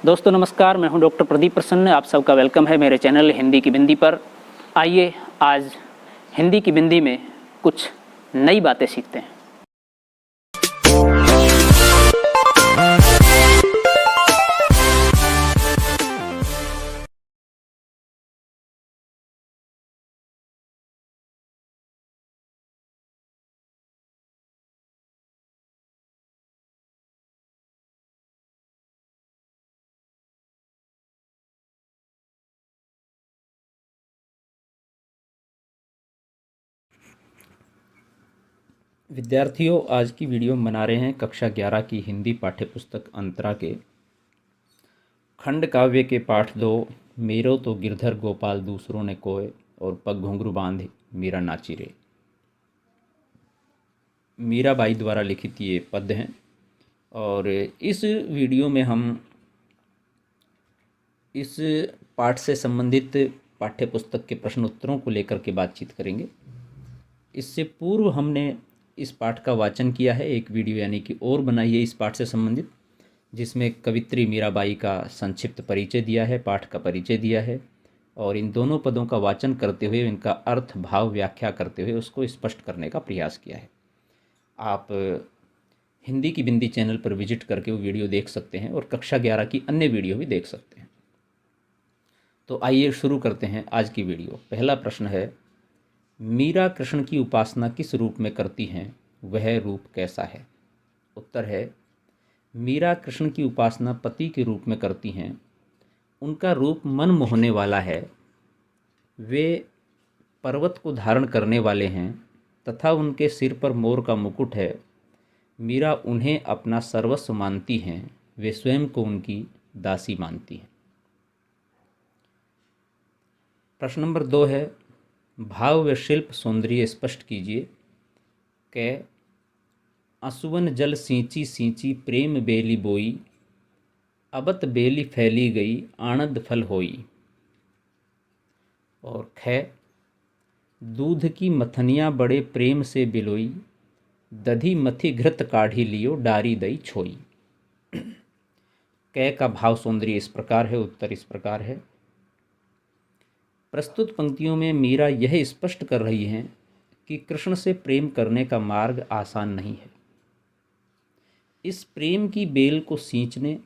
दोस्तों नमस्कार, मैं हूं डॉक्टर प्रदीप प्रसन्न। आप सबका वेलकम है मेरे चैनल हिंदी की बिंदी पर। आइए आज हिंदी की बिंदी में कुछ नई बातें सीखते हैं। विद्यार्थियों, आज की वीडियो में बना रहे हैं कक्षा 11 की हिंदी पाठ्यपुस्तक अंतरा के खंड काव्य के पाठ 2 मेरो तो गिरधर गोपाल दूसरों ने कोय और पग घुंघरू बांध मीरा नाची रे। मीराबाई द्वारा लिखित ये पद हैं और इस वीडियो में हम इस पाठ से संबंधित पाठ्यपुस्तक के प्रश्न उत्तरों को लेकर के बातचीत करेंगे। इससे पूर्व हमने इस पाठ का वाचन किया है, एक वीडियो यानी कि और बनाई है इस पाठ से संबंधित, जिसमें कवित्री मीराबाई का संक्षिप्त परिचय दिया है, पाठ का परिचय दिया है और इन दोनों पदों का वाचन करते हुए इनका अर्थ भाव व्याख्या करते हुए उसको स्पष्ट करने का प्रयास किया है। आप हिंदी की बिंदी चैनल पर विजिट करके वो वीडियो देख सकते हैं और कक्षा 11 की अन्य वीडियो भी देख सकते हैं। तो आइए शुरू करते हैं आज की वीडियो। पहला प्रश्न है, मीरा कृष्ण की उपासना किस रूप में करती हैं, वह रूप कैसा है? उत्तर है, मीरा कृष्ण की उपासना पति के रूप में करती हैं। उनका रूप मन मोहने वाला है। वे पर्वत को धारण करने वाले हैं तथा उनके सिर पर मोर का मुकुट है। मीरा उन्हें अपना सर्वस्व मानती हैं। वे स्वयं को उनकी दासी मानती हैं। प्रश्न नंबर 2 है, भाव व शिल्प सौंदर्य स्पष्ट कीजिए। कै असुवन जल सींची सींची प्रेम बेली बोई, अबत बेली फैली गई आनंद फल होई। और ख दूध की मथनिया बड़े प्रेम से बिलोई, दधी मथी घृत काढ़ी लियो डारी दई छोई। कै का भाव सौंदर्य इस प्रकार है, उत्तर इस प्रकार है। प्रस्तुत पंक्तियों में मीरा यह स्पष्ट कर रही हैं कि कृष्ण से प्रेम करने का मार्ग आसान नहीं है। इस प्रेम की बेल को सींचने,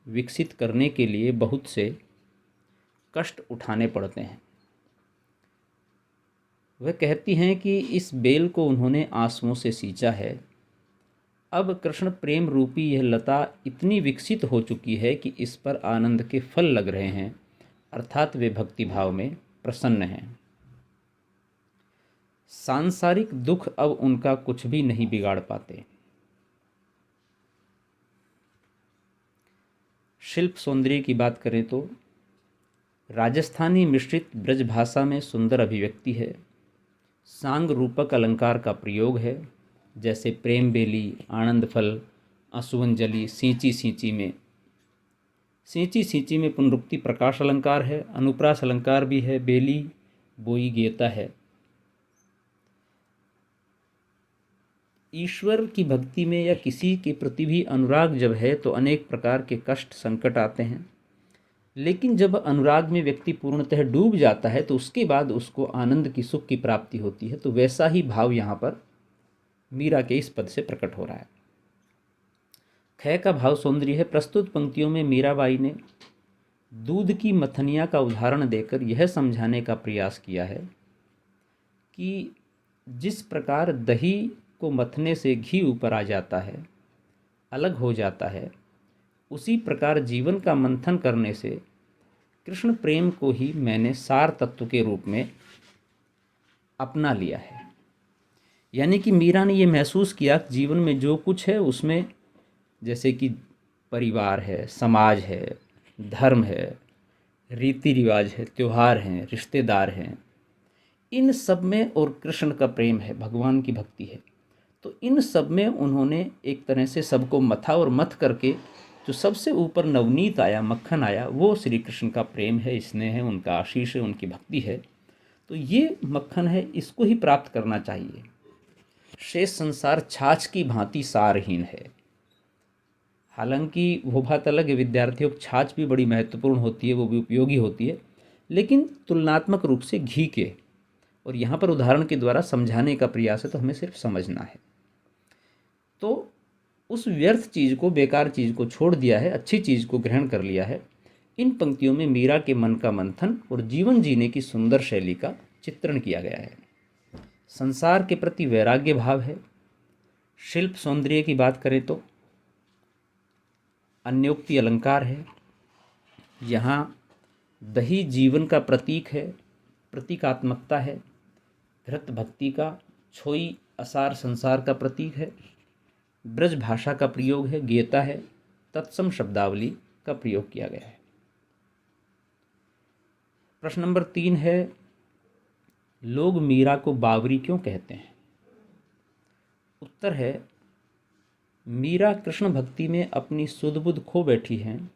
विकसित करने के लिए बहुत से कष्ट उठाने पड़ते हैं। वह कहती हैं कि इस बेल को उन्होंने आंसुओं से सींचा है। अब कृष्ण प्रेम रूपी यह लता इतनी विकसित हो चुकी है कि इस पर आनंद के फल लग रहे हैं, अर्थात वे भक्ति भाव में प्रसन्न हैं। सांसारिक दुख अब उनका कुछ भी नहीं बिगाड़ पाते। शिल्प सौंदर्य की बात करें तो राजस्थानी मिश्रित ब्रजभाषा में सुंदर अभिव्यक्ति है। सांग रूपक अलंकार का प्रयोग है, जैसे प्रेम बेली, आनंद फल, असुवन जली, सींची सींची में। सींची सींची में पुनरुक्ति प्रकाश अलंकार है, अनुप्रास अलंकार भी है, बेली बोई गेता है। ईश्वर की भक्ति में या किसी के प्रति भी अनुराग जब है तो अनेक प्रकार के कष्ट संकट आते हैं, लेकिन जब अनुराग में व्यक्ति पूर्णतः डूब जाता है तो उसके बाद उसको आनंद की, सुख की प्राप्ति होती है। तो वैसा ही भाव यहाँ पर मीरा के इस पद से प्रकट हो रहा है। ख का भाव सौंदर्य है। प्रस्तुत पंक्तियों में मीराबाई ने दूध की मथनिया का उदाहरण देकर यह समझाने का प्रयास किया है कि जिस प्रकार दही को मथने से घी ऊपर आ जाता है, अलग हो जाता है, उसी प्रकार जीवन का मंथन करने से कृष्ण प्रेम को ही मैंने सार तत्व के रूप में अपना लिया है। यानी कि मीरा ने ये महसूस किया कि जीवन में जो कुछ है उसमें, जैसे कि परिवार है, समाज है, धर्म है, रीति रिवाज है, त्यौहार हैं, रिश्तेदार हैं, इन सब में और कृष्ण का प्रेम है, भगवान की भक्ति है, तो इन सब में उन्होंने एक तरह से सबको मथा और मथ करके जो सबसे ऊपर नवनीत आया, मक्खन आया, वो श्री कृष्ण का प्रेम है, स्नेह है, उनका आशीष है, उनकी भक्ति है। तो ये मक्खन है, इसको ही प्राप्त करना चाहिए। शेष संसार छाछ की भांति सारहीन है। हालांकि वो बात अलग है, विद्यार्थियों की छाछ भी बड़ी महत्वपूर्ण होती है, वो भी उपयोगी होती है, लेकिन तुलनात्मक रूप से घी के। और यहाँ पर उदाहरण के द्वारा समझाने का प्रयास है, तो हमें सिर्फ समझना है। तो उस व्यर्थ चीज़ को, बेकार चीज़ को छोड़ दिया है, अच्छी चीज़ को ग्रहण कर लिया है। इन पंक्तियों में मीरा के मन का मंथन और जीवन जीने की सुंदर शैली का चित्रण किया गया है। संसार के प्रति वैराग्य भाव है। शिल्प सौंदर्य की बात करें तो अन्योक्ति अलंकार है। यहाँ दही जीवन का प्रतीक है, प्रतीकात्मकता है। घृत भक्ति का, छोई असार संसार का प्रतीक है। ब्रज भाषा का प्रयोग है, गेयता है। तत्सम शब्दावली का प्रयोग किया गया है। प्रश्न नंबर 3 है, लोग मीरा को बावरी क्यों कहते हैं? उत्तर है, मीरा कृष्ण भक्ति में अपनी सुध बुध खो बैठी हैं।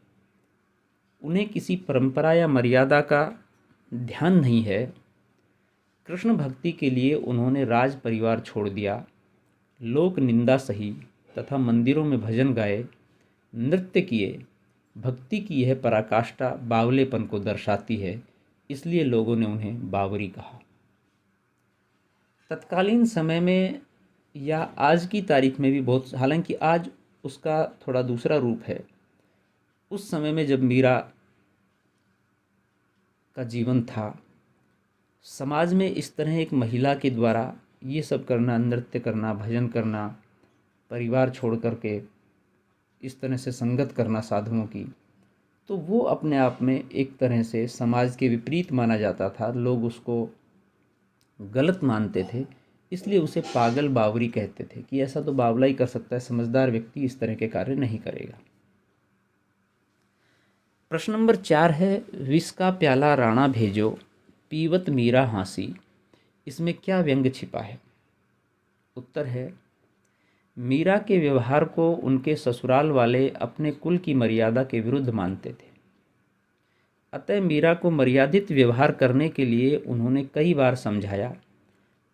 उन्हें किसी परंपरा या मर्यादा का ध्यान नहीं है। कृष्ण भक्ति के लिए उन्होंने राज परिवार छोड़ दिया, लोक निंदा सही तथा मंदिरों में भजन गाए, नृत्य किए। भक्ति की यह पराकाष्ठा बावलेपन को दर्शाती है, इसलिए लोगों ने उन्हें बावरी कहा। तत्कालीन समय में या आज की तारीख में भी बहुत, हालांकि आज उसका थोड़ा दूसरा रूप है। उस समय में जब मीरा का जीवन था, समाज में इस तरह एक महिला के द्वारा ये सब करना, नृत्य करना, भजन करना, परिवार छोड़ करके इस तरह से संगत करना साधुओं की, तो वो अपने आप में एक तरह से समाज के विपरीत माना जाता था। लोग उसको गलत मानते थे, इसलिए उसे पागल बावरी कहते थे कि ऐसा तो बावला ही कर सकता है, समझदार व्यक्ति इस तरह के कार्य नहीं करेगा। प्रश्न नंबर 4 है, विष का प्याला राणा भेजो, पीवत मीरा हाँसी। इसमें क्या व्यंग छिपा है? उत्तर है, मीरा के व्यवहार को उनके ससुराल वाले अपने कुल की मर्यादा के विरुद्ध मानते थे। अतः मीरा को मर्यादित व्यवहार करने के लिए उन्होंने कई बार समझाया,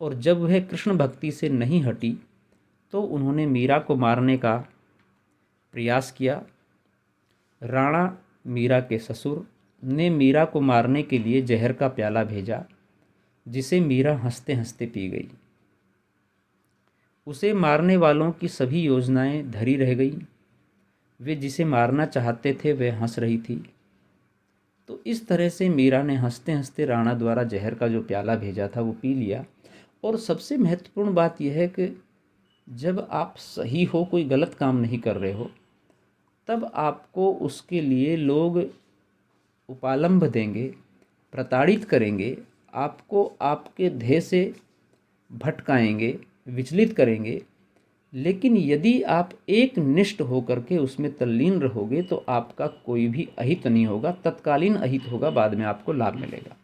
और जब वह कृष्ण भक्ति से नहीं हटी तो उन्होंने मीरा को मारने का प्रयास किया। राणा, मीरा के ससुर, ने मीरा को मारने के लिए जहर का प्याला भेजा, जिसे मीरा हंसते हंसते पी गई। उसे मारने वालों की सभी योजनाएं धरी रह गई। वे जिसे मारना चाहते थे वह हंस रही थी। तो इस तरह से मीरा ने हंसते हंसते राणा द्वारा जहर का जो प्याला भेजा था वो पी लिया। और सबसे महत्वपूर्ण बात यह है कि जब आप सही हो, कोई गलत काम नहीं कर रहे हो, तब आपको उसके लिए लोग उपालंभ देंगे, प्रताड़ित करेंगे, आपको आपके ध्येय से भटकाएंगे, विचलित करेंगे। लेकिन यदि आप एक निष्ठ होकर के उसमें तल्लीन रहोगे तो आपका कोई भी अहित नहीं होगा, तत्कालीन अहित होगा, बाद में आपको लाभ मिलेगा।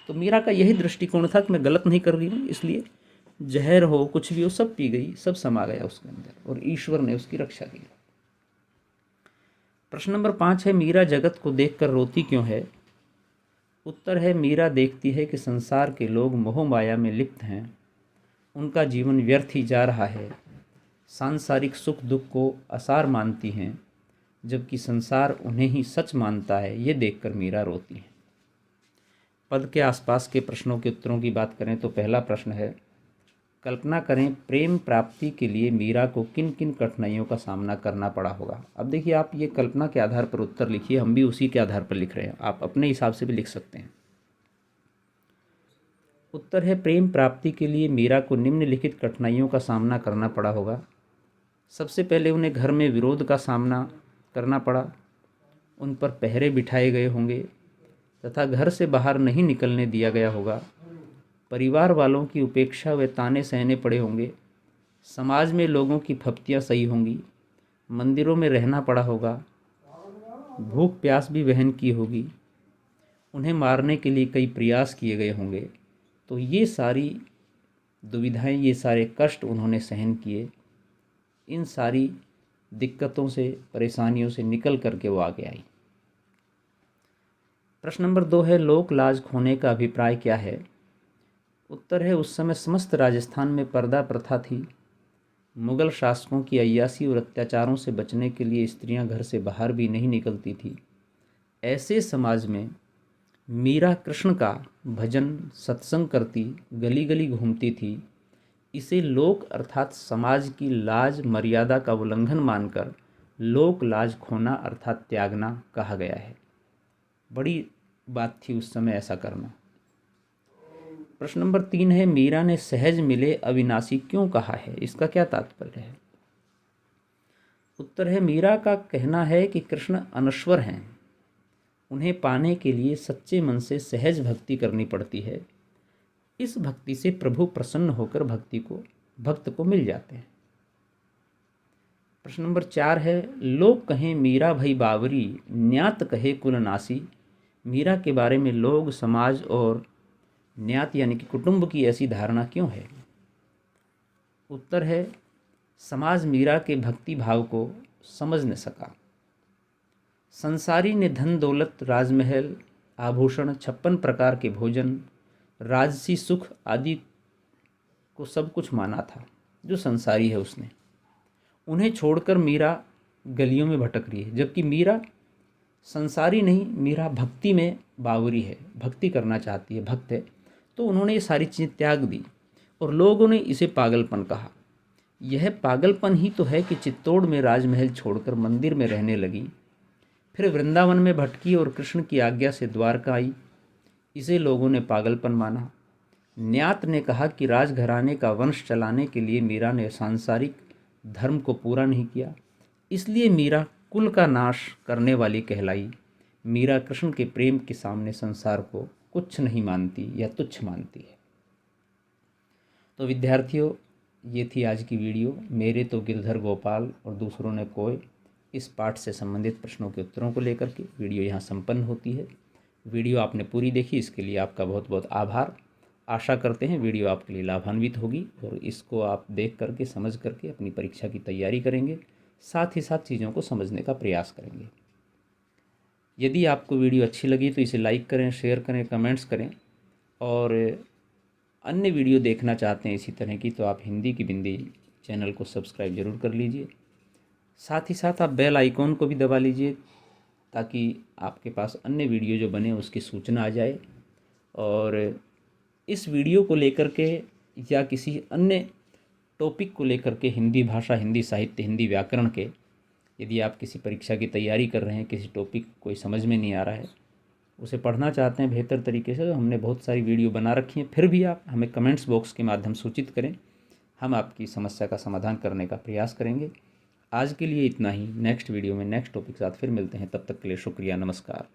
तो मीरा का यही दृष्टिकोण था कि मैं गलत नहीं कर रही हूँ, इसलिए जहर हो, कुछ भी हो, सब पी गई, सब समा गया उसके अंदर, और ईश्वर ने उसकी रक्षा की। प्रश्न नंबर 5 है, मीरा जगत को देखकर रोती क्यों है? उत्तर है, मीरा देखती है कि संसार के लोग मोह माया में लिप्त हैं, उनका जीवन व्यर्थ ही जा रहा है, सांसारिक सुख दुख को असार मानती हैं, जबकि संसार उन्हें ही सच मानता है। ये देखकर मीरा रोती है। पद के आसपास के प्रश्नों के उत्तरों की बात करें तो पहला प्रश्न है, कल्पना करें प्रेम प्राप्ति के लिए मीरा को किन किन कठिनाइयों का सामना करना पड़ा होगा। अब देखिए, आप ये कल्पना के आधार पर उत्तर लिखिए, हम भी उसी के आधार पर लिख रहे हैं, आप अपने हिसाब से भी लिख सकते हैं। उत्तर है, प्रेम प्राप्ति के लिए मीरा को निम्नलिखित कठिनाइयों का सामना करना पड़ा होगा। सबसे पहले उन्हें घर में विरोध का सामना करना पड़ा, उन पर पहरे बिठाए गए होंगे तथा घर से बाहर नहीं निकलने दिया गया होगा। परिवार वालों की उपेक्षा व ताने सहने पड़े होंगे। समाज में लोगों की फप्तियाँ सही होंगी। मंदिरों में रहना पड़ा होगा। भूख प्यास भी वहन की होगी। उन्हें मारने के लिए कई प्रयास किए गए होंगे। तो ये सारी दुविधाएं, ये सारे कष्ट उन्होंने सहन किए। इन सारी दिक्कतों से, परेशानियों से निकल करके वो आगे आई। प्रश्न नंबर 2 है, लोक लाज खोने का अभिप्राय क्या है? उत्तर है, उस समय समस्त राजस्थान में पर्दा प्रथा थी। मुग़ल शासकों की अय्यासी और अत्याचारों से बचने के लिए स्त्रियां घर से बाहर भी नहीं निकलती थी। ऐसे समाज में मीरा कृष्ण का भजन सत्संग करती, गली गली घूमती थी। इसे लोक अर्थात समाज की लाज मर्यादा का उल्लंघन मानकर लोक लाज खोना अर्थात त्यागना कहा गया है। बड़ी बात थी उस समय ऐसा करना। प्रश्न नंबर 3 है, मीरा ने सहज मिले अविनाशी क्यों कहा है, इसका क्या तात्पर्य है? उत्तर है, मीरा का कहना है कि कृष्ण अनश्वर हैं, उन्हें पाने के लिए सच्चे मन से सहज भक्ति करनी पड़ती है। इस भक्ति से प्रभु प्रसन्न होकर भक्त को मिल जाते हैं। प्रश्न नंबर 4 है, लोग कहें मीरा भई बावरी, न्यात कहे कुलनासी। मीरा के बारे में लोग, समाज और न्यात यानी कि कुटुंब की ऐसी धारणा क्यों है? उत्तर है, समाज मीरा के भक्ति भाव को समझ न सका। संसारी ने धन दौलत, राजमहल, आभूषण, 56 प्रकार के भोजन, राजसी सुख आदि को सब कुछ माना था जो संसारी है उसने। उन्हें छोड़कर मीरा गलियों में भटक रही है, जबकि मीरा संसारी नहीं, मीरा भक्ति में बावरी है, भक्ति करना चाहती है, भक्त है। तो उन्होंने ये सारी चीज़ें त्याग दी और लोगों ने इसे पागलपन कहा। यह पागलपन ही तो है कि चित्तौड़ में राजमहल छोड़कर मंदिर में रहने लगी, फिर वृंदावन में भटकी और कृष्ण की आज्ञा से द्वारका आई। इसे लोगों ने पागलपन माना। न्यात ने कहा कि राजघराने का वंश चलाने के लिए मीरा ने सांसारिक धर्म को पूरा नहीं किया, इसलिए मीरा कुल का नाश करने वाली कहलाई। मीरा कृष्ण के प्रेम के सामने संसार को कुछ नहीं मानती या तुच्छ मानती है। तो विद्यार्थियों, ये थी आज की वीडियो। मेरे तो गिरधर गोपाल और दूसरों ने कोय इस पाठ से संबंधित प्रश्नों के उत्तरों को लेकर के वीडियो यहाँ संपन्न होती है। वीडियो आपने पूरी देखी, इसके लिए आपका बहुत बहुत आभार। आशा करते हैं वीडियो आपके लिए लाभान्वित होगी और इसको आप देख करके, समझ करके अपनी परीक्षा की तैयारी करेंगे, साथ ही साथ चीज़ों को समझने का प्रयास करेंगे। यदि आपको वीडियो अच्छी लगी तो इसे लाइक करें, शेयर करें, कमेंट्स करें, और अन्य वीडियो देखना चाहते हैं इसी तरह की तो आप हिंदी की बिंदी चैनल को सब्सक्राइब ज़रूर कर लीजिए। साथ ही साथ आप बेल आइकॉन को भी दबा लीजिए ताकि आपके पास अन्य वीडियो जो बने उसकी सूचना आ जाए। और इस वीडियो को लेकर के या किसी अन्य टॉपिक को लेकर के, हिंदी भाषा, हिंदी साहित्य, हिंदी व्याकरण के, यदि आप किसी परीक्षा की तैयारी कर रहे हैं, किसी टॉपिक कोई समझ में नहीं आ रहा है, उसे पढ़ना चाहते हैं बेहतर तरीके से, तो हमने बहुत सारी वीडियो बना रखी हैं। फिर भी आप हमें कमेंट्स बॉक्स के माध्यम सूचित करें, हम आपकी समस्या का समाधान करने का प्रयास करेंगे। आज के लिए इतना ही। नेक्स्ट वीडियो में नेक्स्ट टॉपिक के साथ फिर मिलते हैं, तब तक के लिए शुक्रिया, नमस्कार।